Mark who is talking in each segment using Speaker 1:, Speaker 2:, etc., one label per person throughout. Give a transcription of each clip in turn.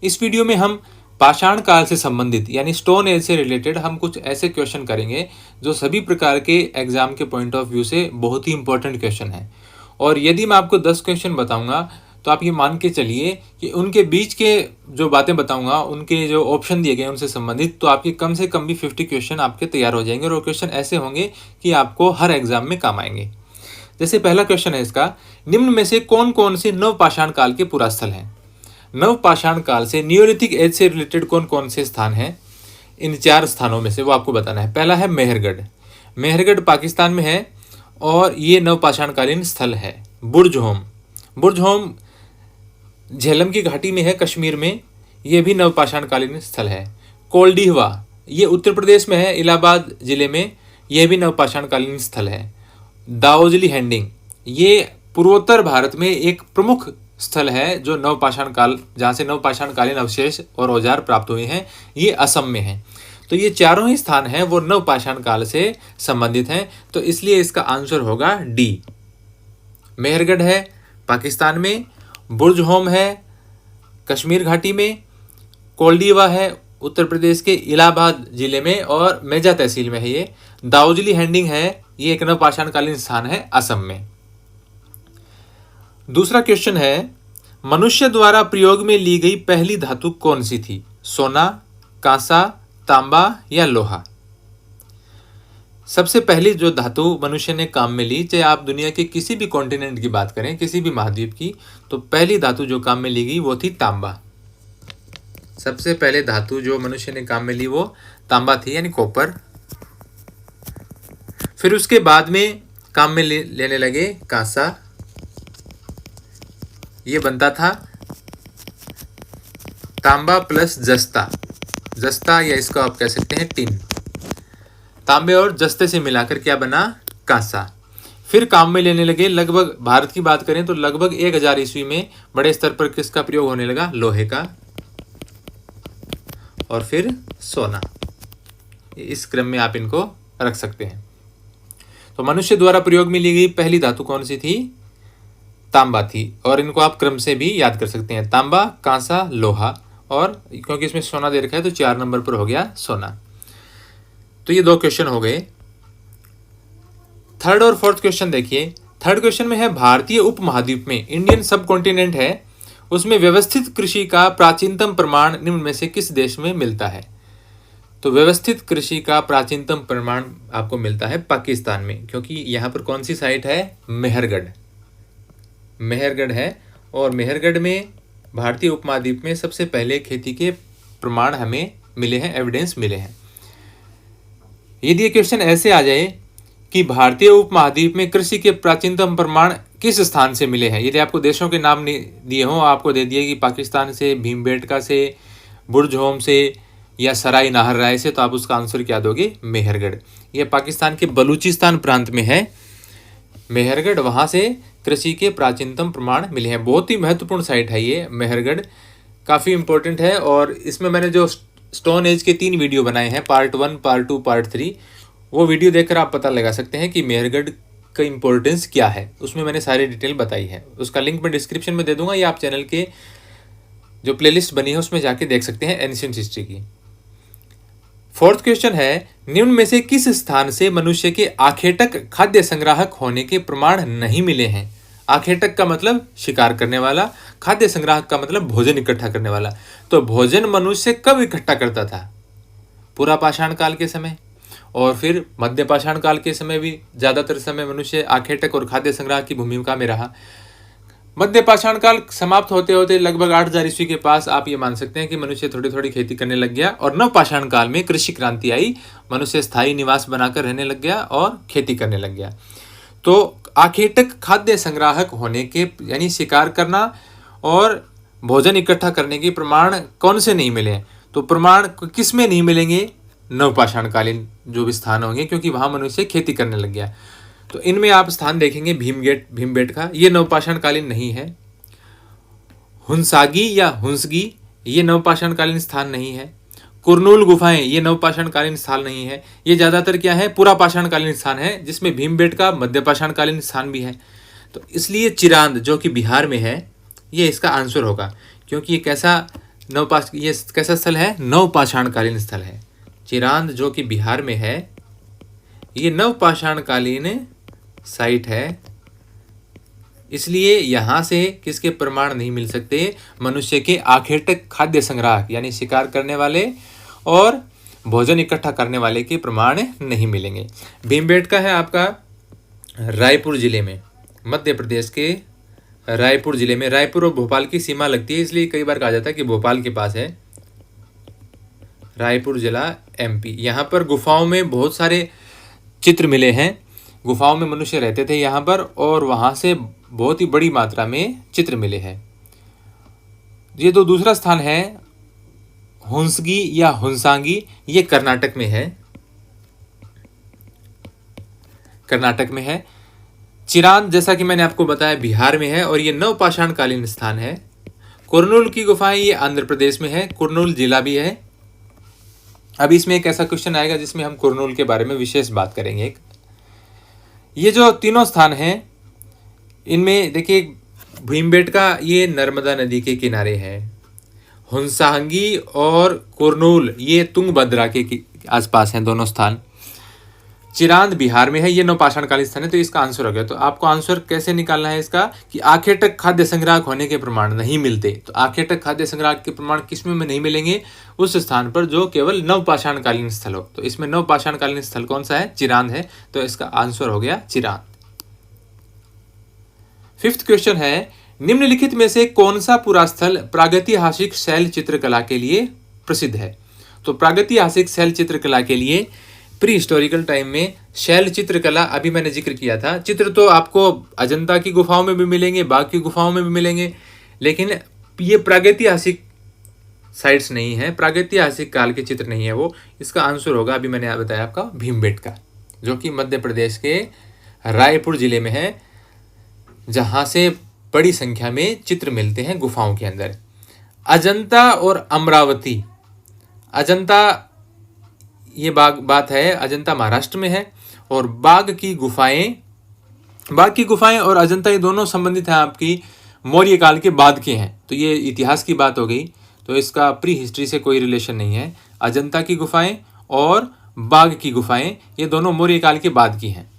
Speaker 1: इस वीडियो में हम पाषाण काल से संबंधित यानी स्टोन एज से रिलेटेड हम कुछ ऐसे क्वेश्चन करेंगे जो सभी प्रकार के एग्जाम के पॉइंट ऑफ व्यू से बहुत ही इंपॉर्टेंट क्वेश्चन है। और यदि मैं आपको 10 क्वेश्चन बताऊंगा तो आप ये मान के चलिए कि उनके बीच के जो बातें बताऊंगा उनके जो ऑप्शन दिए गए उनसे संबंधित, तो आपके कम से कम भी 50 क्वेश्चन आपके तैयार हो जाएंगे और वो क्वेश्चन ऐसे होंगे कि आपको हर एग्जाम में काम आएंगे। जैसे पहला क्वेश्चन है इसका, निम्न में से कौन कौन से नवपाषाण काल के पुरास्थल हैं। नवपाषाण काल से नियोलिथिक एज से रिलेटेड कौन कौन से स्थान हैं, इन 4 स्थानों में से वो आपको बताना है। पहला है मेहरगढ़। मेहरगढ़ पाकिस्तान में है और ये नवपाषाणकालीन स्थल है। बुर्जहोम, बुर्जहोम झेलम की घाटी में है कश्मीर में, ये भी नवपाषाणकालीन स्थल है। कोल्डिहवा ये उत्तर प्रदेश में है, इलाहाबाद जिले में, यह भी नवपाषाणकालीन स्थल है। दाओजली हैंडिंग ये पूर्वोत्तर भारत में एक प्रमुख स्थल है जो नवपाषाण काल, जहाँ से नवपाषाणकालीन अवशेष और औजार प्राप्त हुए हैं, ये असम में है। तो ये चारों ही स्थान हैं वो नवपाषाण काल से संबंधित हैं, तो इसलिए इसका आंसर होगा डी। मेहरगढ़ है पाकिस्तान में, बुर्जहोम है कश्मीर घाटी में, कोल्डिवा है उत्तर प्रदेश के इलाहाबाद जिले में और मेजा तहसील में है ये। दाओजली हैंडिंग है, ये एक नवपाषाणकालीन स्थान है असम में। दूसरा क्वेश्चन है, मनुष्य द्वारा प्रयोग में ली गई पहली धातु कौन सी थी, सोना, कांसा, तांबा या लोहा। सबसे पहली जो धातु मनुष्य ने काम में ली, चाहे आप दुनिया के किसी भी कॉन्टिनेंट की बात करें, किसी भी महाद्वीप की, तो पहली धातु जो काम में ली गई वो थी तांबा। सबसे पहले धातु जो मनुष्य ने काम में ली वो तांबा थी, यानी कॉपर। फिर उसके बाद में काम में लेने लगे कांसा, ये बनता था तांबा प्लस जस्ता, जस्ता या इसको आप कह सकते हैं टिन। तांबे और जस्ते से मिलाकर क्या बना, कांसा। फिर काम में लेने लगे, लगभग भारत की बात करें तो लगभग 1000 ईस्वी में बड़े स्तर पर किसका प्रयोग होने लगा, लोहे का। और फिर सोना। इस क्रम में आप इनको रख सकते हैं। तो मनुष्य द्वारा प्रयोग में ली गई पहली धातु कौन सी थी, तांबा थी। और इनको आप क्रम से भी याद कर सकते हैं, तांबा, कांसा, लोहा, और क्योंकि इसमें सोना दे रखा है तो 4 नंबर पर हो गया सोना। तो ये 2 क्वेश्चन हो गए। थर्ड और फोर्थ क्वेश्चन देखिए। थर्ड क्वेश्चन में है, भारतीय उपमहाद्वीप में, इंडियन सब कॉन्टिनेंट है, उसमें व्यवस्थित कृषि का प्राचीनतम प्रमाण निम्न में से किस देश में मिलता है। तो व्यवस्थित कृषि का प्राचीनतम प्रमाण आपको मिलता है पाकिस्तान में, क्योंकि यहाँ पर कौन सी साइट है, मेहरगढ़। मेहरगढ़ है और मेहरगढ़ में भारतीय उपमहाद्वीप में सबसे पहले खेती के प्रमाण हमें मिले हैं, एविडेंस मिले हैं। यदि ये क्वेश्चन ऐसे आ जाए कि भारतीय उपमहाद्वीप में कृषि के प्राचीनतम प्रमाण किस स्थान से मिले हैं, यदि आपको देशों के नाम दिए हों, आपको दे दिए कि पाकिस्तान से, भीमबेटका से, बुर्जहोम से या सराय नाहर राय से, तो आप उसका आंसर क्या दोगे, मेहरगढ़। यह पाकिस्तान के बलूचिस्तान प्रांत में है मेहरगढ़, वहाँ से कृषि के प्राचीनतम प्रमाण मिले हैं। बहुत ही महत्वपूर्ण साइट है ये मेहरगढ़, काफ़ी इंपॉर्टेंट है। और इसमें मैंने जो स्टोन एज के 3 वीडियो बनाए हैं, पार्ट 1, पार्ट 2, पार्ट 3, वो वीडियो देखकर आप पता लगा सकते हैं कि मेहरगढ़ का इंपॉर्टेंस क्या है। उसमें मैंने सारी डिटेल बताई है, उसका लिंक मैं डिस्क्रिप्शन में दे दूंगा, या आप चैनल के जो प्लेलिस्ट बनी है उसमें जाके देख सकते हैं एंशिएंट हिस्ट्री की। फोर्थ क्वेश्चन है, निम्न में से किस स्थान से मनुष्य के आखेटक खाद्य संग्राहक होने के प्रमाण नहीं मिले हैं। आखेटक का मतलब शिकार करने वाला, खाद्य संग्राहक का मतलब भोजन इकट्ठा करने वाला। तो भोजन मनुष्य कब इकट्ठा करता था, पूरा पाषाण काल के समय, और फिर मध्य पाषाण काल के समय भी ज्यादातर समय मनुष्य आखेटक और खाद्य संग्रह की भूमिका में रहा। मध्य पाषाण काल समाप्त होते होते लगभग 8000 ईस्वी के पास आप ये मान सकते हैं कि मनुष्य थोड़ी थोड़ी खेती करने लग गया, और नव पाषाण काल में कृषि क्रांति आई, मनुष्य स्थायी निवास बनाकर रहने लग गया और खेती करने लग गया। तो आखेटक खाद्य संग्राहक होने के यानी शिकार करना और भोजन इकट्ठा करने के प्रमाण कौन से नहीं मिले, तो प्रमाण किस में नहीं मिलेंगे, नवपाषाण कालीन जो भी स्थान होंगे, क्योंकि वहां मनुष्य खेती करने लग गया। तो इनमें आप स्थान देखेंगे भीमबेटका, ये नवपाषाण कालीन नहीं है। हुंसागी या हुंसगी, ये नवपाषाण कालीन स्थान नहीं है। कुरनूल गुफाएं, ये नवपाषाण कालीन स्थान नहीं है। ये ज्यादातर क्या है, पूरा पाषाण कालीन स्थान है, जिसमें भीमबेटका मध्यपाषाण कालीन स्थान भी है। तो इसलिए चिरांद जो कि बिहार में है, ये इसका आंसर होगा, क्योंकि एक ऐसा ये कैसा स्थल है? नवपाषाणकालीन स्थल है। चिरांद जो कि बिहार में है, ये नवपाषाणकालीन साइट है, इसलिए यहाँ से किसके प्रमाण नहीं मिल सकते? मनुष्य के आखेटक खाद्य संग्राहक यानी शिकार करने वाले और भोजन इकट्ठा करने वाले के प्रमाण नहीं मिलेंगे। भीमबेटका है आपका रायपुर जिले में, मध्य प्रदेश के रायपुर जिले में। रायपुर और भोपाल की सीमा लगती है, इसलिए कई बार कहा जाता है कि भोपाल के पास है। रायपुर जिला MP। यहाँ पर गुफाओं में बहुत सारे चित्र मिले हैं। गुफाओं में मनुष्य रहते थे यहाँ पर, और वहाँ से बहुत ही बड़ी मात्रा में चित्र मिले हैं। ये तो दूसरा स्थान है हुंसगी या हुंसांगी, ये कर्नाटक में है, कर्नाटक में है। चिरांद जैसा कि मैंने आपको बताया बिहार में है, और ये नवपाषाणकालीन स्थान है। कुरनूल की गुफाएं ये आंध्र प्रदेश में है, कुरनूल जिला भी है। अब इसमें एक ऐसा क्वेश्चन आएगा जिसमें हम कुरनूल के बारे में विशेष बात करेंगे। ये जो तीनों स्थान हैं, इनमें देखिए भीमबेटका ये नर्मदा नदी के किनारे है, हुंसांगी और कुरनूल ये तुंगभद्रा के आसपास हैं दोनों स्थान। चिरांद बिहार में है, ये नवपाषाणकालीन स्थान है, तो इसका आंसर हो गया। तो आपको आंसर कैसे निकालना है इसका कि आखेटक खाद्य संग्राहक होने के प्रमाण नहीं मिलते। तो आखेटक खाद्य संग्राहक के प्रमाण किसमें में नहीं मिलेंगे? उस स्थान पर जो केवल नवपाषाणकालीन स्थल हो। तो इसमें नवपाषाणकालीन स्थल कौन सा है? चिरांद है, तो इसका आंसर हो गया चिरांद। 5th क्वेश्चन है, निम्नलिखित में से कौन सा पुरास्थल प्रागैतिहासिक शैल चित्रकला के लिए प्रसिद्ध है? तो प्रागैतिहासिक शैल चित्रकला के लिए प्री हिस्टोरिकल टाइम में शैल चित्रकला, अभी मैंने जिक्र किया था, चित्र तो आपको अजंता की गुफाओं में भी मिलेंगे, बाघ की गुफाओं में भी मिलेंगे, लेकिन ये प्रागैतिहासिक साइट्स नहीं है, प्रागैतिहासिक काल के चित्र नहीं है वो। इसका आंसर होगा, अभी मैंने बताया आपका, भीमबेटका, जो कि मध्य प्रदेश के रायपुर जिले में है, जहाँ से बड़ी संख्या में चित्र मिलते हैं गुफाओं के अंदर। अजंता और अमरावती, अजंता ये बात है, अजंता महाराष्ट्र में है, और बाघ की गुफाएं और अजंता ये दोनों संबंधित हैं आपकी मौर्य काल के बाद के हैं। तो ये इतिहास की बात हो गई, तो इसका प्री हिस्ट्री से कोई रिलेशन नहीं है। अजंता की गुफाएं और बाघ की गुफाएं ये दोनों मौर्य काल के बाद की हैं।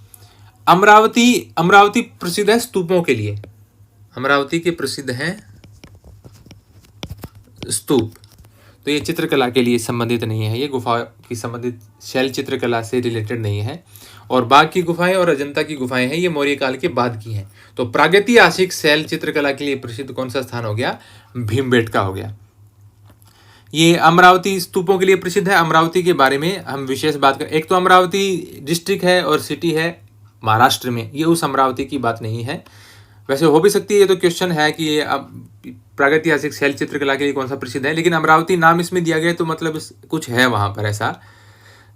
Speaker 1: अमरावती प्रसिद्ध है स्तूपों के लिए, अमरावती के प्रसिद्ध हैं स्तूप। तो ये चित्रकला के लिए संबंधित नहीं है, ये गुफा की संबंधित शैल चित्रकला से रिलेटेड नहीं है। और बाघ की गुफाएं और अजंता की गुफाएं हैं, ये मौर्य काल के बाद की हैं। तो प्रागैतिहासिक शैल चित्रकला के लिए प्रसिद्ध कौन सा स्थान हो गया? भीमबेटका हो गया। ये अमरावती स्तूपों के लिए प्रसिद्ध है। अमरावती के बारे में हम विशेष बात करें, एक तो अमरावती डिस्ट्रिक्ट है और सिटी है महाराष्ट्र में, ये उस अमरावती की बात नहीं है। वैसे हो भी सकती है, ये तो क्वेश्चन है कि अब प्रागैतिहासिक शैल चित्रकला के लिए कौन सा प्रसिद्ध है, लेकिन अमरावती नाम इसमें दिया गया तो मतलब कुछ है वहाँ पर ऐसा।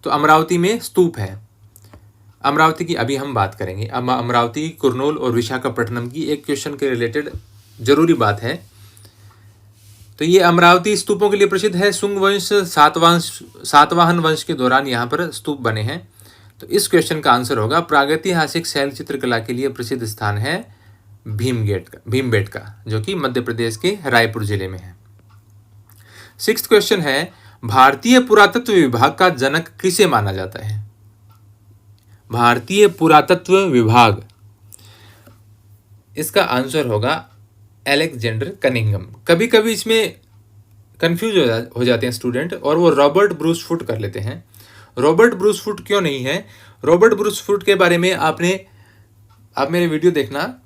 Speaker 1: तो अमरावती में स्तूप है। अमरावती की अभी हम बात करेंगे। अमरावती, कुरनूल और विशाखापट्टनम की एक क्वेश्चन के रिलेटेड जरूरी बात है। तो ये अमरावती स्तूपों के लिए प्रसिद्ध है। शुंग वंश, सातवाहन वंश के दौरान यहाँ पर स्तूप बने हैं। तो इस क्वेश्चन का आंसर होगा प्रागैतिहासिक शैल चित्रकला के लिए प्रसिद्ध स्थान है भीमबेटका, जो कि मध्य प्रदेश के रायपुर जिले में है। 6th क्वेश्चन है, भारतीय पुरातत्व विभाग का जनक किसे माना जाता है? भारतीय पुरातत्व विभाग, इसका आंसर होगा अलेक्जेंडर कनिंघम। कभी कभी इसमें कंफ्यूज हो जाते हैं स्टूडेंट, और वो रॉबर्ट ब्रूस फुट कर लेते हैं। रॉबर्ट ब्रूस फुट क्यों नहीं है? रॉबर्ट ब्रूस फुट के बारे में आप मेरे वीडियो देखना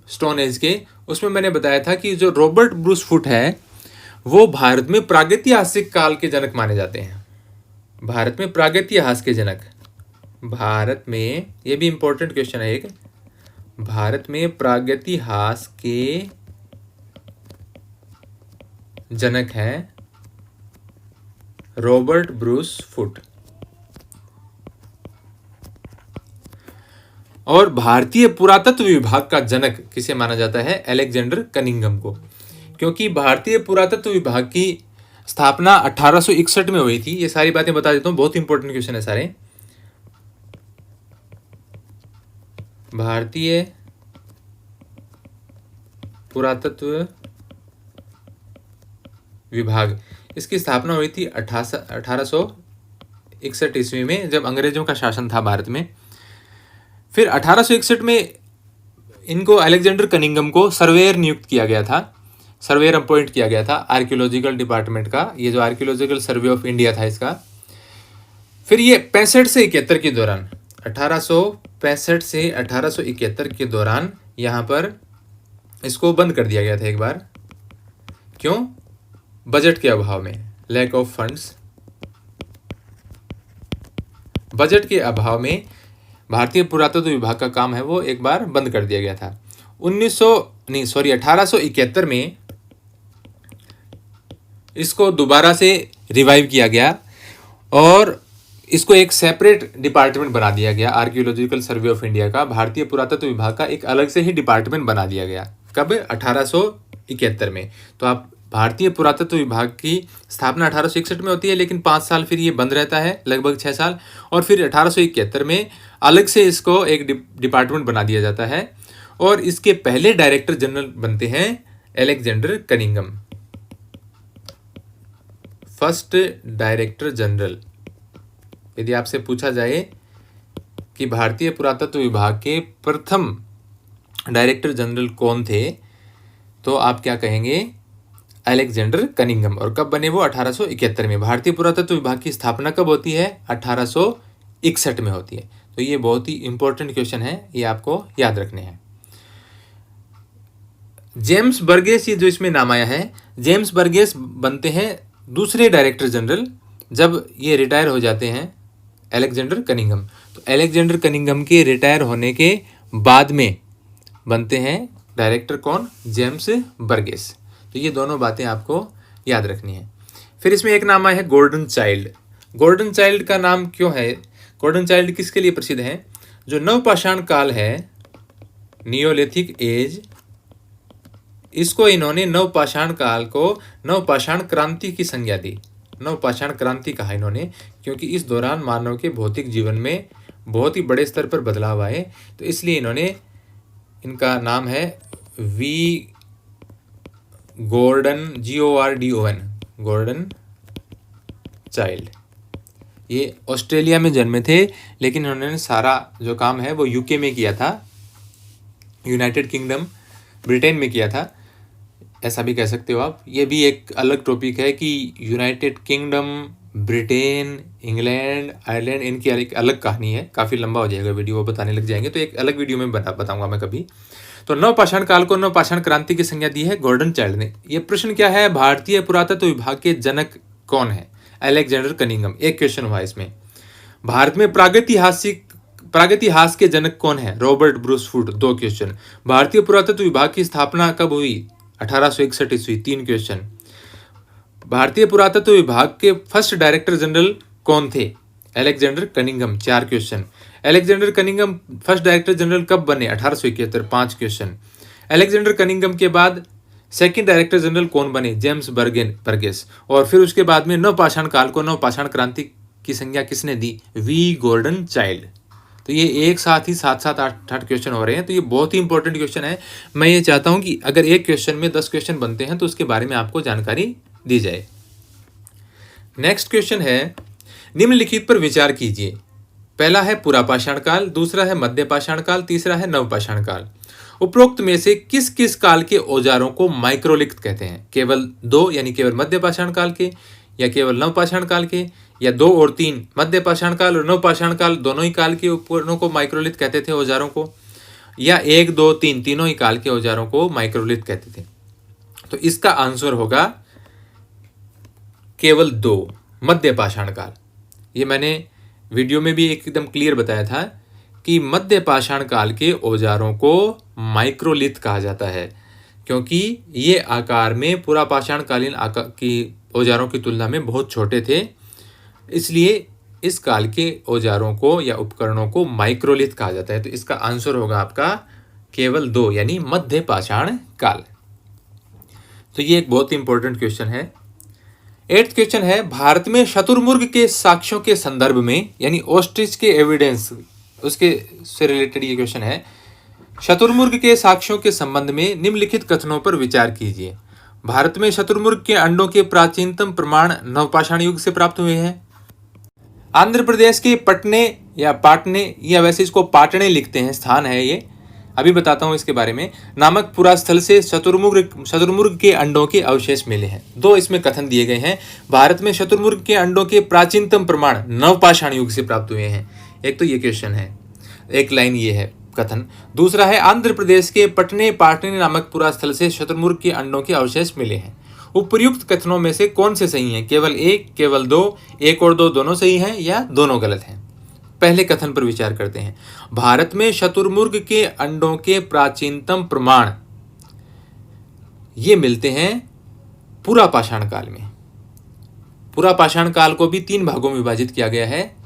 Speaker 1: स्टोन एज के, उसमें मैंने बताया था कि जो रॉबर्ट ब्रूस फुट है वो भारत में प्रागैतिहासिक काल के जनक माने जाते हैं। भारत में प्रागैतिहास के जनक, भारत में, ये भी इंपॉर्टेंट क्वेश्चन है एक, भारत में प्रागैतिहास के जनक हैं रॉबर्ट ब्रूस फुट। और भारतीय पुरातत्व विभाग का जनक किसे माना जाता है? अलेक्जेंडर कनिंघम को, क्योंकि भारतीय पुरातत्व विभाग की स्थापना 1861 में हुई थी। ये सारी बातें बता देता हूँ, बहुत इंपॉर्टेंट क्वेश्चन है सारे। भारतीय पुरातत्व विभाग, इसकी स्थापना हुई थी 1861 ईस्वी में, जब अंग्रेजों का शासन था भारत में। फिर 1861 में इनको अलेक्जेंडर कनिंघम को सर्वेयर नियुक्त किया गया था, सर्वेयर अपॉइंट किया गया था आर्कियोलॉजिकल डिपार्टमेंट का, ये जो आर्कियोलॉजिकल सर्वे ऑफ इंडिया था इसका। फिर ये 65 से 71 के दौरान, 1865 से 1871 के दौरान यहाँ पर इसको बंद कर दिया गया था एक बार। क्यों? बजट के अभाव में, लैक ऑफ फंड्स। बजट के अभाव में भारतीय पुरातत्व विभाग का काम है वो एक बार बंद कर दिया गया था। 1871 में इसको दोबारा से रिवाइव किया गया और इसको एक सेपरेट डिपार्टमेंट बना दिया गया, आर्कियोलॉजिकल सर्वे ऑफ इंडिया का, भारतीय पुरातत्व विभाग का एक अलग से ही डिपार्टमेंट बना दिया गया। कब? 1871 में। तो आप भारतीय पुरातत्व विभाग की स्थापना 1861 में होती है, लेकिन 5 साल फिर ये बंद रहता है, लगभग 6 साल, और फिर 1871 में अलग से इसको एक डिपार्टमेंट बना दिया जाता है और इसके पहले डायरेक्टर जनरल बनते हैं Alexander Cunningham, first director general. यदि आपसे पूछा जाए कि भारतीय पुरातत्व विभाग के प्रथम डायरेक्टर जनरल कौन थे, तो आप क्या कहेंगे? Alexander Cunningham. और कब बने वो? 1871 में। भारतीय पुरातत्व विभाग की स्थापना कब होती है? 1861 में होती है। तो ये बहुत ही इंपॉर्टेंट क्वेश्चन है, ये आपको याद रखने हैं। जेम्स बर्गेस, ये जो इसमें नाम आया है, जेम्स बर्गेस बनते हैं दूसरे डायरेक्टर जनरल जब ये रिटायर हो जाते हैं अलेक्जेंडर कनिंघम। तो अलेक्जेंडर कनिंघम के रिटायर होने के बाद में बनते हैं डायरेक्टर कौन? James Burgess. तो ये दोनों बातें आपको याद रखनी है। फिर इसमें एक नाम आया है गोल्डन चाइल्ड। गोल्डन चाइल्ड का नाम क्यों है? गोल्डन चाइल्ड किसके लिए प्रसिद्ध है? जो नवपाषाण काल है, नियोलिथिक एज, इसको इन्होंने नवपाषाण काल को नवपाषाण क्रांति की संज्ञा दी। नवपाषाण क्रांति कहा इन्होंने, क्योंकि इस दौरान मानव के भौतिक जीवन में बहुत ही बड़े स्तर पर बदलाव आए, तो इसलिए इन्होंने, इनका नाम है V Gordon, GORDON, Gordon Childe. ये ऑस्ट्रेलिया में जन्मे थे, लेकिन इन्होंने सारा जो काम है वो UK में किया था, यूनाइटेड किंगडम, ब्रिटेन में किया था, ऐसा भी कह सकते हो आप। ये भी एक अलग टॉपिक है कि United kingdom, Britain, England, Ireland, इनकी एक अलग कहानी है, काफ़ी लंबा हो जाएगा वीडियो, वो बताने लग जाएंगे, तो एक अलग वीडियो में बताऊंगा मैं कभी। तो नवपाषाण काल को नवपाषाण क्रांति की संज्ञा दी है गोल्डन चाइल्ड ने। ये प्रश्न क्या है? भारतीय पुरातत्व विभाग के जनक कौन है? Alexander Cunningham. एक क्वेश्चन हुआ इसमें। भारत में प्रागैतिहास के जनक कौन है? Robert Bruce food. 2 क्वेश्चन। भारतीय पुरातत्व विभाग की स्थापना कब हुई? 1861 ईस्वी। 3 क्वेश्चन। भारतीय पुरातत्व विभाग के फर्स्ट डायरेक्टर जनरल कौन थे? Alexander Cunningham. 4 question. Alexander Cunningham first director general कब बने? 1871। 5 क्वेश्चन। अलेक्जेंडर कनिंघम के बाद सेकंड डायरेक्टर जनरल कौन बने? James Burgess. और फिर उसके बाद में नवपाषाण काल को नवपाषाण क्रांति की संज्ञा किसने दी? We Gordon child. तो ये एक साथ ही 7-7, 8 क्वेश्चन हो रहे हैं, तो ये बहुत ही इंपॉर्टेंट क्वेश्चन है। मैं ये चाहता हूं कि अगर एक क्वेश्चन में 10 क्वेश्चन बनते हैं तो उसके बारे में आपको जानकारी दी जाए। नेक्स्ट क्वेश्चन है, निम्नलिखित पर विचार कीजिए। पहला है पुरापाषाण काल, दूसरा है मध्यपाषाण काल, तीसरा है नवपाषाण काल। उपरोक्त में से किस किस काल के औजारों को माइक्रोलिथ कहते हैं? केवल 2 यानी केवल मध्यपाषाण काल के, या केवल नवपाषाण काल के, या 2 और 3 मध्यपाषाण काल और नवपाषाण काल दोनों ही काल के उपकरणों को माइक्रोलिथ कहते थे, औजारों को, या 1, 2, 3 तीनों ही काल के औजारों को माइक्रोलिथ कहते थे? तो इसका आंसर होगा केवल 2, मध्यपाषाण काल। ये मैंने वीडियो में भी एकदम क्लियर बताया था कि मध्यपाषाण काल के औजारों को माइक्रोलिथ कहा जाता है, क्योंकि ये आकार में पुरापाषाण कालीन आकार की औजारों की तुलना में बहुत छोटे थे, इसलिए इस काल के औजारों को या उपकरणों को माइक्रोलिथ कहा जाता है। तो इसका आंसर होगा आपका केवल 2 यानी मध्यपाषाण काल। तो ये एक बहुत ही इंपॉर्टेंट क्वेश्चन है। 8th क्वेश्चन है, भारत में शतुरमुर्ग के साक्ष्यों के संदर्भ में, यानी ऑस्ट्रिच के एविडेंस, उसके से रिलेटेड ये क्वेश्चन है। शतुरमुर्ग के साक्ष्यों के संबंध में निम्नलिखित कथनों पर विचार कीजिए। भारत में शतुरमुर्ग के अंडों के प्राचीनतम प्रमाण नवपाषाण युग से प्राप्त हुए हैं। आंध्र प्रदेश के पटने या पाटने, या वैसे इसको पाटने लिखते हैं, स्थान है ये, अभी बताता हूँ इसके बारे में, नामक पुरास्थल से शतुरमुर्ग के अंडों के अवशेष मिले हैं। दो इसमें कथन दिए गए हैं। भारत में शतुरमुर्ग के अंडों के प्राचीनतम प्रमाण नवपाषाण युग से प्राप्त हुए हैं। एक तो ये क्वेश्चन है, एक लाइन ये है कथन। दूसरा है आंध्र प्रदेश के पटने पाटने नामक पुरास्थल से शतुरमुर्ग के अंडों के अवशेष मिले हैं। उपर्युक्त कथनों में से कौन से सही हैं? केवल एक, केवल दो, एक और दो दोनों सही हैं, या दोनों गलत हैं? पहले कथन पर विचार करते हैं। भारत में शतुरमुर्ग के अंडों के प्राचीनतम प्रमाण ये मिलते हैं पुरापाषाण काल में। पुरापाषाण काल को भी 3 भागों में विभाजित किया गया है,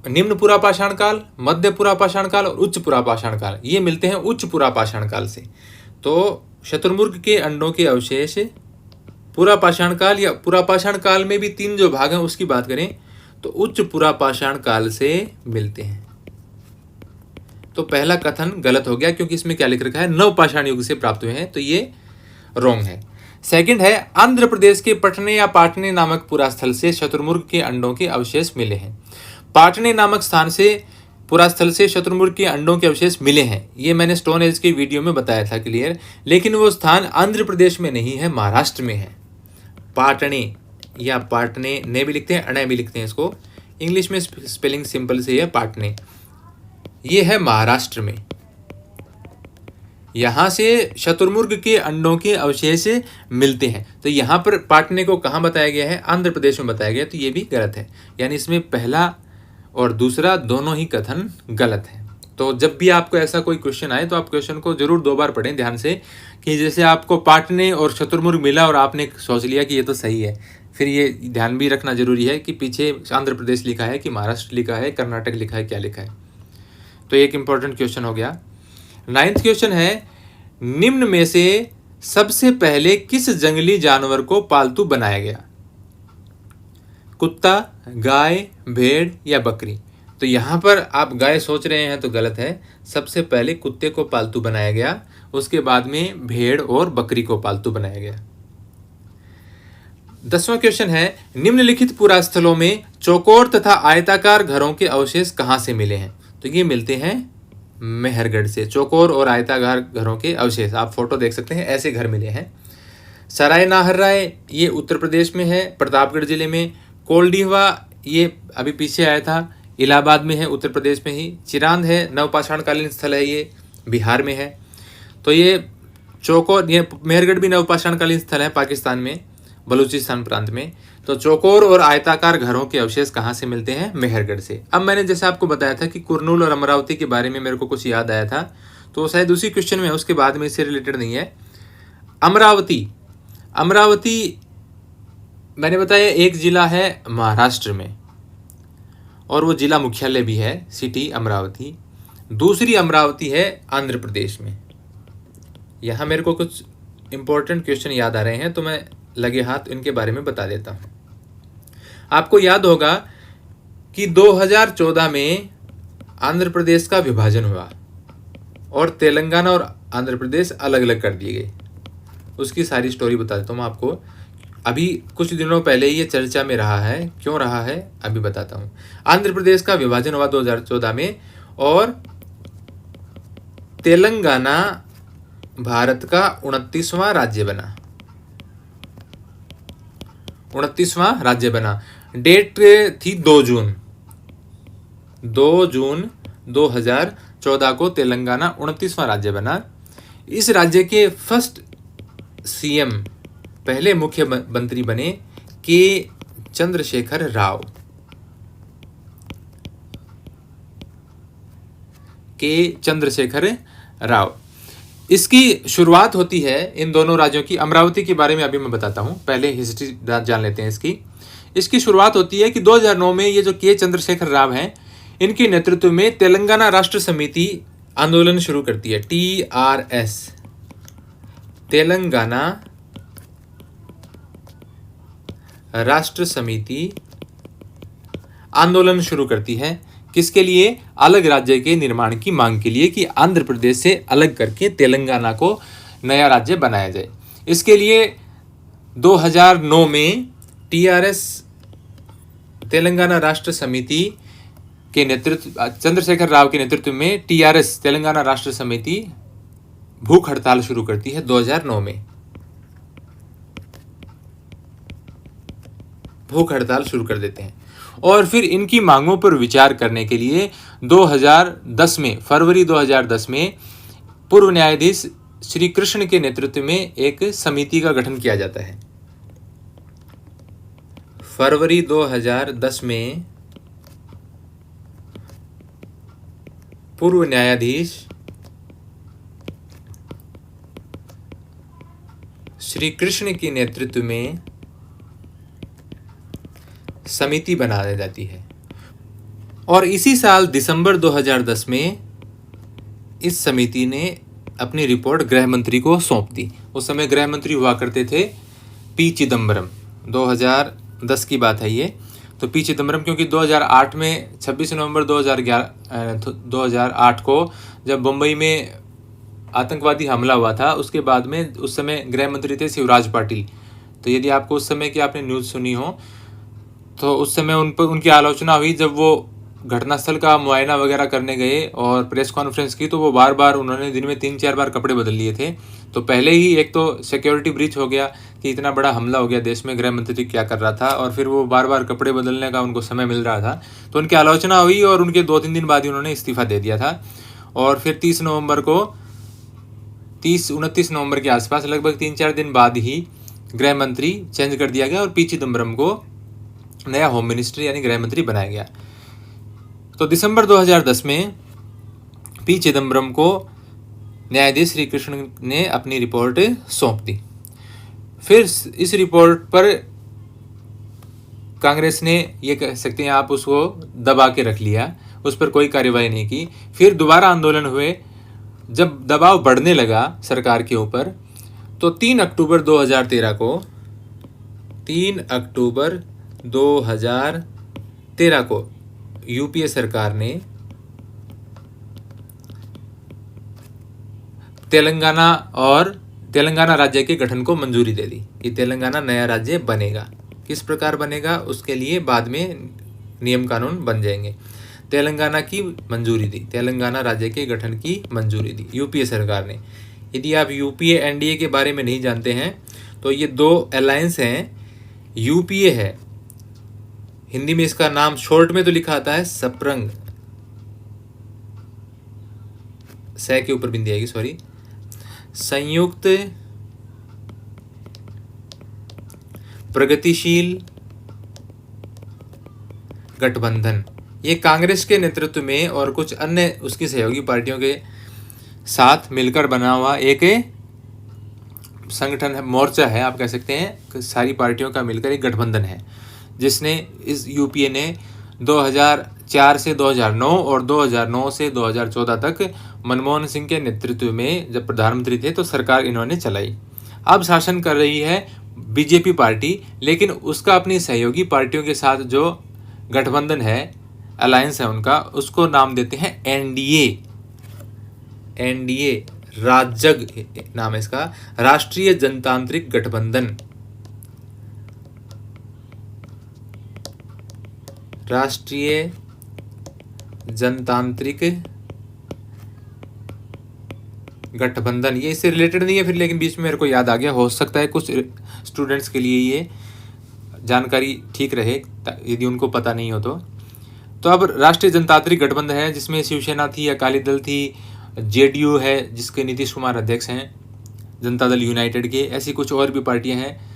Speaker 1: निम्न पुरापाषाण काल, मध्य पुरापाषाण काल और उच्च पुरापाषाण काल। ये मिलते हैं उच्च पुरापाषाण काल से। तो शतुरमुर्ग के अंडों के अवशेष पुरापाषाण काल या पुरापाषाण काल में भी 3 जो भाग हैं उसकी बात करें तो उच्च पुरापाषाण काल से मिलते हैं। तो पहला कथन गलत हो गया, क्योंकि इसमें क्या लिख रखा है? नवपाषाण युग से प्राप्त हुए हैं, तो ये रॉन्ग है। सेकंड है आंध्र प्रदेश के पटने या पाटने नामक पुरास्थल से शतुरमुर्ग के अंडों के अवशेष मिले हैं। पाटने नामक स्थान से पुरास्थल से शतुरमुर्ग के अंडों के अवशेष मिले हैं, ये मैंने स्टोन एज के वीडियो में बताया था क्लियर। लेकिन वो स्थान आंध्र प्रदेश में नहीं है, महाराष्ट्र में है। पाटने या पाटने ने भी लिखते हैं, अणे भी लिखते हैं इसको, इंग्लिश में स्पेलिंग सिंपल से है पाटने। ये है महाराष्ट्र में। यहां से शतुरमुर्ग के अंडों के अवशेष मिलते हैं। तो यहां पर पाटने को कहां बताया गया है? आंध्र प्रदेश में बताया गया, तो ये भी गलत है। यानी इसमें पहला और दूसरा दोनों ही कथन गलत है। तो जब भी आपको ऐसा कोई क्वेश्चन आए तो आप क्वेश्चन को जरूर 2 बार पढ़ें ध्यान से, कि जैसे आपको पाटने और शतुरमुर्ग मिला और आपने सोच लिया कि ये तो सही है, फिर ये ध्यान भी रखना जरूरी है कि पीछे आंध्र प्रदेश लिखा है कि महाराष्ट्र लिखा है, कर्नाटक लिखा है, क्या लिखा है। तो एक इंपॉर्टेंट क्वेश्चन हो गया। 9th क्वेश्चन है, निम्न में से सबसे पहले किस जंगली जानवर को पालतू बनाया गया? कुत्ता, गाय, भेड़ या बकरी? तो यहाँ पर आप गाय सोच रहे हैं तो गलत है। सबसे पहले कुत्ते को पालतू बनाया गया, उसके बाद में भेड़ और बकरी को पालतू बनाया गया। 10वां क्वेश्चन है, निम्नलिखित पुरास्थलों में चौकोर तथा आयताकार घरों के अवशेष कहाँ से मिले हैं? तो ये मिलते हैं मेहरगढ़ से। चौकोर और आयताकार घरों के अवशेष आप फोटो देख सकते हैं, ऐसे घर मिले हैं। सराय नाहरराय ये उत्तर प्रदेश में है, प्रतापगढ़ जिले में। कोलडीहवा ये अभी पीछे आया था, इलाहाबाद में है, उत्तर प्रदेश में ही। चिरांद है, नवपाषाणकालीन स्थल है, ये बिहार में है। तो ये चौकोर, ये मेहरगढ़ भी नवपाषाणकालीन स्थल है पाकिस्तान में, बलूचिस्तान प्रांत में। तो चौकोर और आयताकार घरों के अवशेष कहाँ से मिलते हैं? मेहरगढ़ से। अब मैंने जैसे आपको बताया था कि कुरनूल और अमरावती के बारे में मेरे को कुछ याद आया था, तो शायद उसी क्वेश्चन में, उसके बाद में इससे रिलेटेड नहीं है। अमरावती मैंने बताया एक जिला है महाराष्ट्र में, और वो जिला मुख्यालय भी है, सिटी अमरावती। दूसरी अमरावती है आंध्र प्रदेश में। यहाँ मेरे को कुछ इंपॉर्टेंट क्वेश्चन याद आ रहे हैं, तो मैं लगे हाथ इनके बारे में बता देता हूँ। आपको याद होगा कि 2014 में आंध्र प्रदेश का विभाजन हुआ और तेलंगाना और आंध्र प्रदेश अलग अलग कर दिए गए। उसकी सारी स्टोरी बता देता हूँ मैं आपको। अभी कुछ दिनों पहले ये चर्चा में रहा है, क्यों रहा है अभी बताता हूँ। आंध्र प्रदेश का विभाजन हुआ 2014 में, और तेलंगाना भारत का 29वां राज्य बना। 29वां राज्य बना। डेट थी 2 जून 2014 को तेलंगाना 29वां राज्य बना। इस राज्य के फर्स्ट सीएम, पहले मुख्यमंत्री बने के चंद्रशेखर राव। इसकी शुरुआत होती है इन दोनों राज्यों की। अमरावती के बारे में अभी मैं बताता हूं, पहले हिस्ट्री जान लेते हैं इसकी शुरुआत होती है कि 2009 में ये जो के चंद्रशेखर राव हैं, इनके नेतृत्व में तेलंगाना राष्ट्र समिति आंदोलन शुरू करती है। TRS, तेलंगाना राष्ट्र समिति आंदोलन शुरू करती है। किसके लिए? अलग राज्य के निर्माण की मांग के लिए, कि आंध्र प्रदेश से अलग करके तेलंगाना को नया राज्य बनाया जाए। इसके लिए 2009 में टीआरएस तेलंगाना राष्ट्र समिति के नेतृत्व, चंद्रशेखर राव के नेतृत्व में टीआरएस तेलंगाना राष्ट्र समिति भूख हड़ताल शुरू करती है 2009 में। भूख हड़ताल शुरू कर देते हैं और फिर इनकी मांगों पर विचार करने के लिए 2010 में, फरवरी 2010 में पूर्व न्यायाधीश श्री कृष्ण के नेतृत्व में एक समिति का गठन किया जाता है। फरवरी 2010 में पूर्व न्यायाधीश श्री कृष्ण के नेतृत्व में समिति बना दी जाती है और इसी साल दिसंबर 2010 में इस समिति ने अपनी रिपोर्ट गृह मंत्री को सौंप दी। उस समय गृह मंत्री हुआ करते थे पी चिदम्बरम। 2010 की बात है ये। तो पी चिदम्बरम, क्योंकि 2008 में 26 नवंबर 2008 को जब मुंबई में आतंकवादी हमला हुआ था, उसके बाद में उस समय गृह मंत्री थे शिवराज पाटिल। तो यदि आपको उस समय की आपने न्यूज़ सुनी हो तो उस समय उन पर उनकी आलोचना हुई जब वो घटनास्थल का मुआयना वगैरह करने गए और प्रेस कॉन्फ्रेंस की, तो वो बार बार उन्होंने दिन में 3-4 बार कपड़े बदल लिए थे। तो पहले ही एक तो सिक्योरिटी ब्रीच हो गया कि इतना बड़ा हमला हो गया देश में, गृह मंत्री क्या कर रहा था, और फिर वो बार बार कपड़े बदलने का उनको समय मिल रहा था। तो उनकी आलोचना हुई और उनके 2-3 दिन बाद ही उन्होंने इस्तीफा दे दिया था। और फिर 29 नवंबर के आसपास, लगभग 3-4 दिन बाद ही गृह मंत्री चेंज कर दिया गया और पी चिदम्बरम को नया होम मिनिस्टर यानी गृह मंत्री बनाया गया। तो दिसंबर 2010 में पी चिदम्बरम को न्यायाधीश श्री कृष्ण ने अपनी रिपोर्ट सौंप दी। फिर इस रिपोर्ट पर कांग्रेस ने, ये कह सकते हैं आप, उसको दबा के रख लिया, उस पर कोई कार्रवाई नहीं की। फिर दोबारा आंदोलन हुए। जब दबाव बढ़ने लगा सरकार के ऊपर, तो 3 अक्टूबर 2013 को यूपीए सरकार ने तेलंगाना राज्य के गठन को मंजूरी दे दी कि तेलंगाना नया राज्य बनेगा। किस प्रकार बनेगा उसके लिए बाद में नियम कानून बन जाएंगे। तेलंगाना की मंजूरी दी, तेलंगाना राज्य के गठन की मंजूरी दी यूपीए सरकार ने। यदि आप यूपीए एनडीए के बारे में नहीं जानते हैं तो ये 2 अलायंस हैं। यूपीए है, हिंदी में इसका नाम शॉर्ट में तो लिखा आता है सप्रंग, से के ऊपर बिंदी आएगी, सॉरी, संयुक्त प्रगतिशील गठबंधन। ये कांग्रेस के नेतृत्व में और कुछ अन्य उसकी सहयोगी पार्टियों के साथ मिलकर बना हुआ एक संगठन है, मोर्चा है आप कह सकते हैं। सारी पार्टियों का मिलकर एक गठबंधन है जिसने इस यूपीए ने 2004 से 2009 और 2009 से 2014 तक मनमोहन सिंह के नेतृत्व में जब प्रधानमंत्री थे तो सरकार इन्होंने चलाई। अब शासन कर रही है बीजेपी पार्टी, लेकिन उसका अपनी सहयोगी पार्टियों के साथ जो गठबंधन है, अलायंस है उनका, उसको नाम देते हैं एनडीए। एनडीए राजग नाम है इसका, राष्ट्रीय जनतांत्रिक गठबंधन। राष्ट्रीय जनतांत्रिक गठबंधन। ये इससे रिलेटेड नहीं है फिर, लेकिन बीच में मेरे को याद आ गया, हो सकता है कुछ स्टूडेंट्स के लिए ये जानकारी ठीक रहे यदि उनको पता नहीं हो तो अब राष्ट्रीय जनतांत्रिक गठबंधन है जिसमें शिवसेना थी, अकाली दल थी, जेडीयू है जिसके नीतीश कुमार अध्यक्ष हैं, जनता दल यूनाइटेड के, ऐसी कुछ और भी पार्टियां हैं।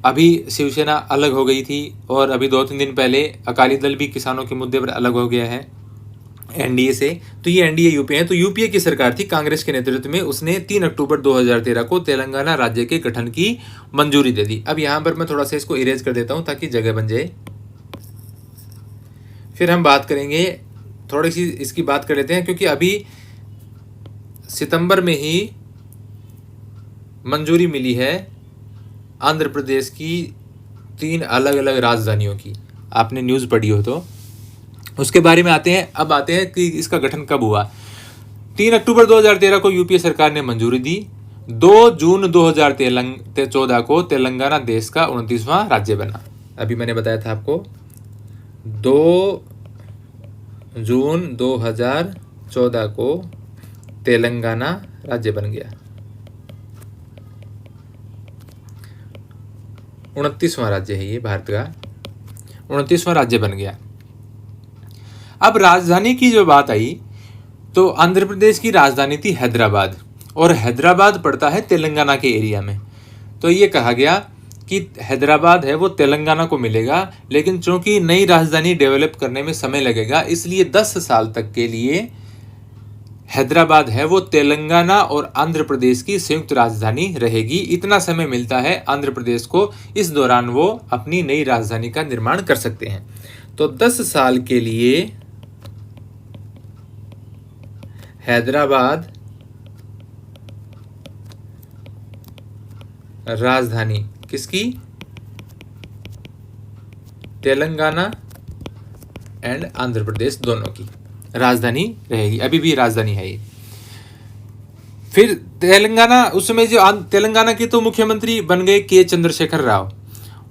Speaker 1: अभी शिवसेना अलग हो गई थी और अभी 2-3 दिन पहले अकाली दल भी किसानों के मुद्दे पर अलग हो गया है एनडीए से। तो ये एनडीए यूपीए है। तो यूपीए की सरकार थी कांग्रेस के नेतृत्व में, उसने 3 अक्टूबर 2013 को तेलंगाना राज्य के गठन की मंजूरी दे दी। अब यहाँ पर मैं थोड़ा सा इसको इरेज कर देता हूँ ताकि जगह बन जाए। फिर हम बात करेंगे, थोड़ी सी इसकी बात कर लेते हैं, क्योंकि अभी सितंबर में ही मंजूरी मिली है आंध्र प्रदेश की 3 अलग अलग राजधानियों की। आपने न्यूज़ पढ़ी हो तो उसके बारे में आते हैं। अब आते हैं कि इसका गठन कब हुआ। 3 अक्टूबर 2013 को यूपीए सरकार ने मंजूरी दी। 2 जून 2014 को तेलंगाना देश का 29वां राज्य बना। अभी मैंने बताया था आपको 2 जून 2014 को तेलंगाना राज्य बन गया, 29वां राज्य है ये भारत का, 29वां राज्य बन गया। अब राजधानी की जो बात आई तो आंध्र प्रदेश की राजधानी थी हैदराबाद, और हैदराबाद पड़ता है तेलंगाना के एरिया में। तो ये कहा गया कि हैदराबाद है वो तेलंगाना को मिलेगा, लेकिन चूंकि नई राजधानी डेवलप करने में समय लगेगा, इसलिए 10 साल तक के लिए हैदराबाद है वो तेलंगाना और आंध्र प्रदेश की संयुक्त राजधानी रहेगी। इतना समय मिलता है आंध्र प्रदेश को, इस दौरान वो अपनी नई राजधानी का निर्माण कर सकते हैं। तो 10 साल के लिए हैदराबाद राजधानी किसकी? तेलंगाना एंड आंध्र प्रदेश दोनों की राजधानी रहेगी, अभी भी राजधानी है ये। फिर तेलंगाना, उस समय जो तेलंगाना के तो मुख्यमंत्री बन गए के चंद्रशेखर राव,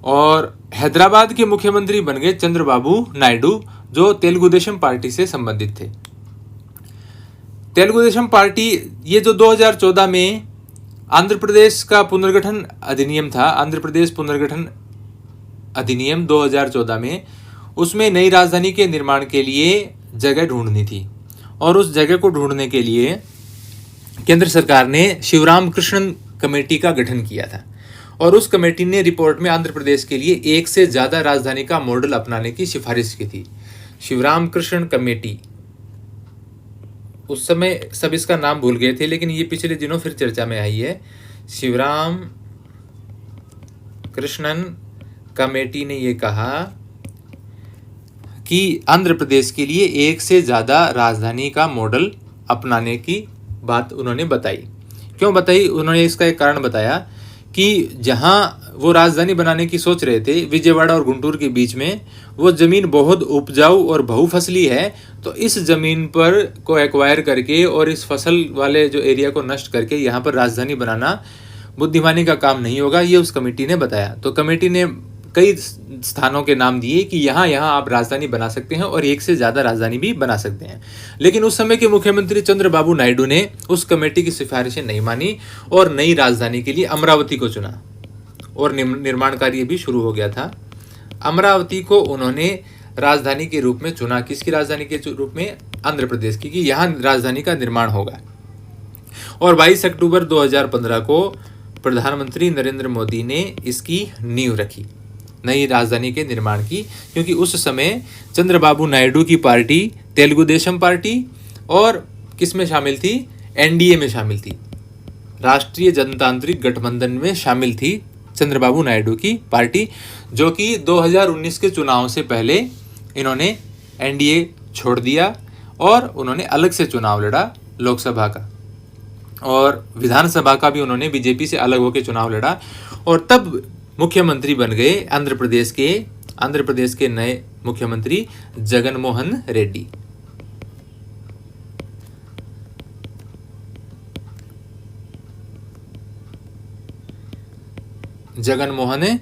Speaker 1: और हैदराबाद के मुख्यमंत्री बन गए चंद्रबाबू नायडू, जो तेलुगु देशम पार्टी से संबंधित थे। तेलुगु देशम पार्टी, ये जो 2014 में आंध्र प्रदेश का पुनर्गठन अधिनियम था, आंध्र प्रदेश पुनर्गठन अधिनियम 2014 में, उसमें नई राजधानी के निर्माण के लिए जगह ढूंढनी थी, और उस जगह को ढूंढने के लिए केंद्र सरकार ने शिवराम कृष्णन कमेटी का गठन किया था, और उस कमेटी ने रिपोर्ट में आंध्र प्रदेश के लिए एक से ज़्यादा राजधानी का मॉडल अपनाने की सिफारिश की थी। शिवराम कृष्णन कमेटी, उस समय सब इसका नाम भूल गए थे, लेकिन ये पिछले दिनों फिर चर्चा में आई है। शिवराम कृष्णन कमेटी ने ये कहा कि आंध्र प्रदेश के लिए एक से ज़्यादा राजधानी का मॉडल अपनाने की बात उन्होंने बताई। क्यों बताई? उन्होंने इसका एक कारण बताया कि जहां वो राजधानी बनाने की सोच रहे थे, विजयवाड़ा और गुंटूर के बीच में, वो ज़मीन बहुत उपजाऊ और बहुफसली है, तो इस ज़मीन पर को एक्वायर करके और इस फसल वाले जो एरिया को नष्ट करके यहाँ पर राजधानी बनाना बुद्धिमानी का काम नहीं होगा, ये उस कमेटी ने बताया। तो कमेटी ने कई स्थानों के नाम दिए कि यहाँ आप राजधानी बना सकते हैं, और एक से ज़्यादा राजधानी भी बना सकते हैं। लेकिन उस समय के मुख्यमंत्री चंद्रबाबू नायडू ने उस कमेटी की सिफारिशें नहीं मानी और नई राजधानी के लिए अमरावती को चुना, और निर्माण कार्य भी शुरू हो गया था। अमरावती को उन्होंने राजधानी के रूप में चुना। किसकी राजधानी के रूप में? आंध्र प्रदेश की, कि यहाँ राजधानी का निर्माण होगा। और 22 अक्टूबर 2015 को प्रधानमंत्री नरेंद्र मोदी ने इसकी नींव रखी, नई राजधानी के निर्माण की, क्योंकि उस समय चंद्रबाबू नायडू की पार्टी तेलुगु देशम पार्टी और किस में शामिल थी? एनडीए में शामिल थी, राष्ट्रीय जनतांत्रिक गठबंधन में शामिल थी चंद्रबाबू नायडू की पार्टी, जो कि 2019 के चुनाव से पहले इन्होंने एनडीए छोड़ दिया और उन्होंने अलग से चुनाव लड़ा, लोकसभा का और विधानसभा का भी उन्होंने बीजेपी से अलग होकर चुनाव लड़ा, और तब मुख्यमंत्री बन गए आंध्र प्रदेश के नए मुख्यमंत्री जगन मोहन रेड्डी। जगन मोहन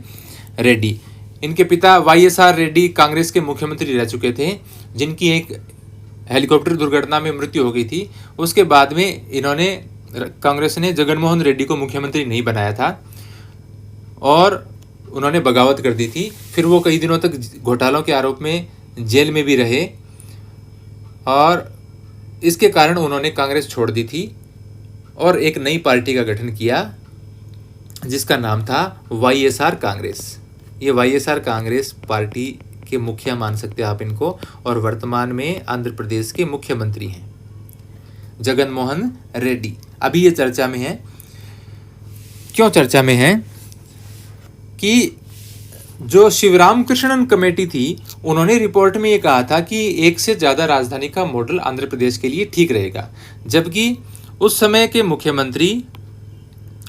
Speaker 1: रेड्डी, इनके पिता वाईएसआर रेड्डी कांग्रेस के मुख्यमंत्री रह चुके थे, जिनकी एक हेलीकॉप्टर दुर्घटना में मृत्यु हो गई थी। उसके बाद में इन्होंने, कांग्रेस ने जगन मोहन रेड्डी को मुख्यमंत्री नहीं बनाया था और उन्होंने बगावत कर दी थी। फिर वो कई दिनों तक घोटालों के आरोप में जेल में भी रहे, और इसके कारण उन्होंने कांग्रेस छोड़ दी थी और एक नई पार्टी का गठन किया, जिसका नाम था वाईएसआर कांग्रेस। ये वाईएसआर कांग्रेस पार्टी के मुखिया मान सकते हैं आप इनको, और वर्तमान में आंध्र प्रदेश के मुख्यमंत्री हैं जगन मोहन रेड्डी। अभी ये चर्चा में है। क्यों चर्चा में है? कि जो शिवराम कृष्णन कमेटी थी, उन्होंने रिपोर्ट में ये कहा था कि एक से ज़्यादा राजधानी का मॉडल आंध्र प्रदेश के लिए ठीक रहेगा, जबकि उस समय के मुख्यमंत्री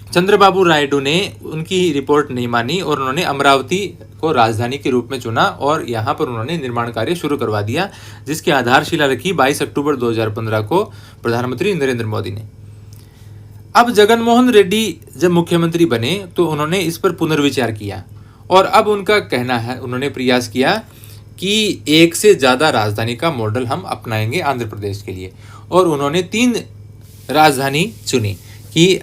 Speaker 1: चंद्रबाबू नायडू ने उनकी रिपोर्ट नहीं मानी और उन्होंने अमरावती को राजधानी के रूप में चुना, और यहाँ पर उन्होंने निर्माण कार्य शुरू करवा दिया, जिसकी आधारशिला रखी 22 अक्टूबर 2015 को प्रधानमंत्री नरेंद्र मोदी ने। अब जगनमोहन रेड्डी जब मुख्यमंत्री बने तो उन्होंने इस पर पुनर्विचार किया और अब उनका कहना है, उन्होंने प्रयास किया कि एक से ज़्यादा राजधानी का मॉडल हम अपनाएंगे आंध्र प्रदेश के लिए। और उन्होंने 3 राजधानी चुनी कि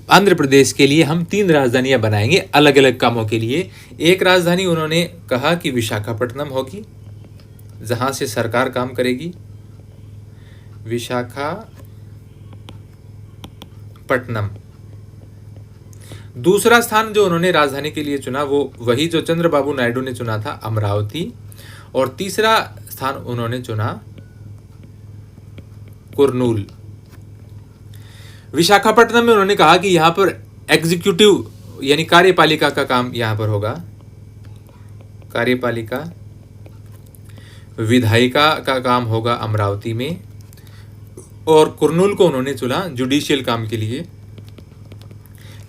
Speaker 1: आंध्र प्रदेश के लिए हम 3 राजधानियां बनाएंगे अलग अलग कामों के लिए। एक राजधानी उन्होंने कहा कि विशाखापट्टनम होगी, जहां से सरकार काम करेगी, विशाखापट्टनम। दूसरा स्थान जो उन्होंने राजधानी के लिए चुना वो वही जो चंद्रबाबू नायडू ने चुना था, अमरावती। और तीसरा स्थान उन्होंने चुना कुर्नूल। विशाखापट्टनम में उन्होंने कहा कि यहां पर एग्जीक्यूटिव यानी कार्यपालिका का काम यहां पर होगा, कार्यपालिका, विधायिका का काम होगा अमरावती में। और कुर्नूल को उन्होंने चुना जुडिशियल काम के लिए,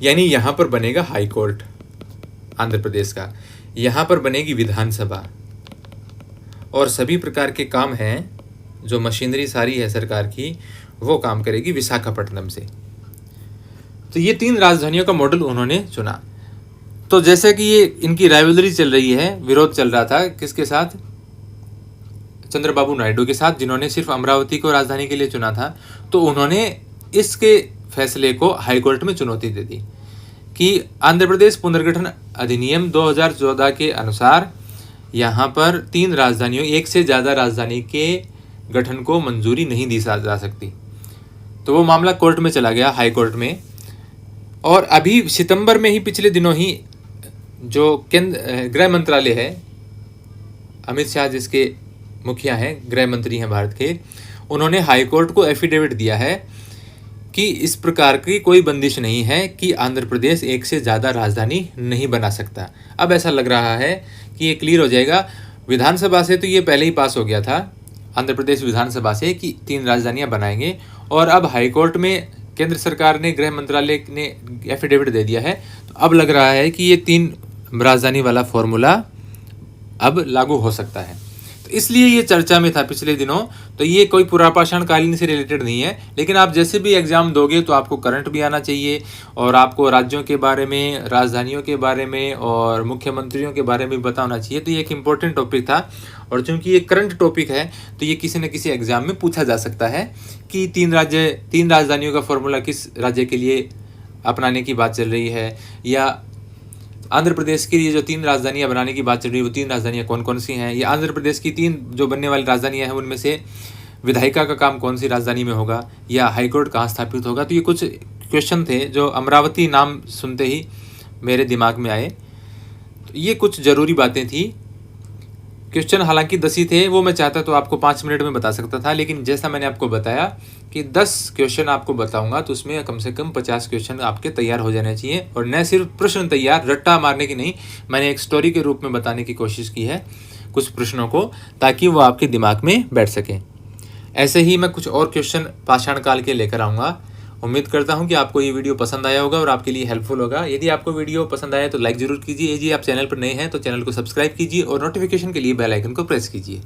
Speaker 1: यानी यहां पर बनेगा हाई कोर्ट आंध्र प्रदेश का, यहां पर बनेगी विधानसभा और सभी प्रकार के काम हैं जो मशीनरी सारी है सरकार की वो काम करेगी विशाखापट्टनम से। तो ये 3 राजधानियों का मॉडल उन्होंने चुना। तो जैसे कि ये इनकी राइवलरी चल रही है, विरोध चल रहा था किसके साथ, चंद्रबाबू नायडू के साथ, जिन्होंने सिर्फ अमरावती को राजधानी के लिए चुना था। तो उन्होंने इसके फैसले को हाईकोर्ट में चुनौती दे दी कि आंध्र प्रदेश पुनर्गठन अधिनियम 2014 के अनुसार यहाँ पर 3 राजधानियों, एक से ज़्यादा राजधानी के गठन को मंजूरी नहीं दी जा सकती। तो वो मामला कोर्ट में चला गया, हाई कोर्ट में। और अभी सितंबर में ही, पिछले दिनों ही, जो केंद्र गृह मंत्रालय है, अमित शाह जिसके मुखिया हैं, गृह मंत्री हैं भारत के, उन्होंने हाई कोर्ट को एफिडेविट दिया है कि इस प्रकार की कोई बंदिश नहीं है कि आंध्र प्रदेश एक से ज़्यादा राजधानी नहीं बना सकता। अब ऐसा लग रहा है कि ये क्लियर हो जाएगा। विधानसभा से तो ये पहले ही पास हो गया था, आंध्र प्रदेश विधानसभा से, कि 3 राजधानियां बनाएंगे। और अब हाईकोर्ट में केंद्र सरकार ने, गृह मंत्रालय ने एफिडेविट दे दिया है। तो अब लग रहा है कि ये 3 राजधानी वाला फॉर्मूला अब लागू हो सकता है। तो इसलिए ये चर्चा में था पिछले दिनों। तो ये कोई पुरापाषाण कालीन से रिलेटेड नहीं है, लेकिन आप जैसे भी एग्जाम दोगे तो आपको करंट भी आना चाहिए और आपको राज्यों के बारे में, राजधानियों के बारे में और मुख्यमंत्रियों के बारे में पता होना चाहिए। तो ये एक इम्पोर्टेंट टॉपिक था और चूंकि ये करंट टॉपिक है तो ये किसी न किसी एग्जाम में पूछा जा सकता है कि 3 राजधानियों का फॉर्मूला किस राज्य के लिए अपनाने की बात चल रही है, या आंध्र प्रदेश के लिए जो 3 राजधानियां बनाने की बात चल रही है वो 3 राजधानियां कौन कौन सी हैं, या आंध्र प्रदेश की 3 जो बनने वाली राजधानियां हैं उनमें से विधायिका का काम कौन सी राजधानी में होगा, या हाईकोर्ट कहाँ स्थापित होगा। तो ये कुछ क्वेश्चन थे जो अमरावती नाम सुनते ही मेरे दिमाग में आए। तो ये कुछ ज़रूरी बातें थी। क्वेश्चन हालांकि 10 ही थे, वो मैं चाहता तो आपको 5 मिनट में बता सकता था, लेकिन जैसा मैंने आपको बताया कि 10 क्वेश्चन आपको बताऊंगा तो उसमें कम से कम 50 क्वेश्चन आपके तैयार हो जाने चाहिए। और न सिर्फ प्रश्न तैयार, रट्टा मारने की नहीं, मैंने एक स्टोरी के रूप में बताने की कोशिश की है कुछ प्रश्नों को, ताकि वो आपके दिमाग में बैठ सके। ऐसे ही मैं कुछ और क्वेश्चन पाषाण काल के लेकर आऊँगा। उम्मीद करता हूं कि आपको ये वीडियो पसंद आया होगा और आपके लिए हेल्पफुल होगा। यदि आपको वीडियो पसंद आया तो लाइक जरूर कीजिए। यदि आप चैनल पर नए हैं तो चैनल को सब्सक्राइब कीजिए और नोटिफिकेशन के लिए बेल आइकन को प्रेस कीजिए।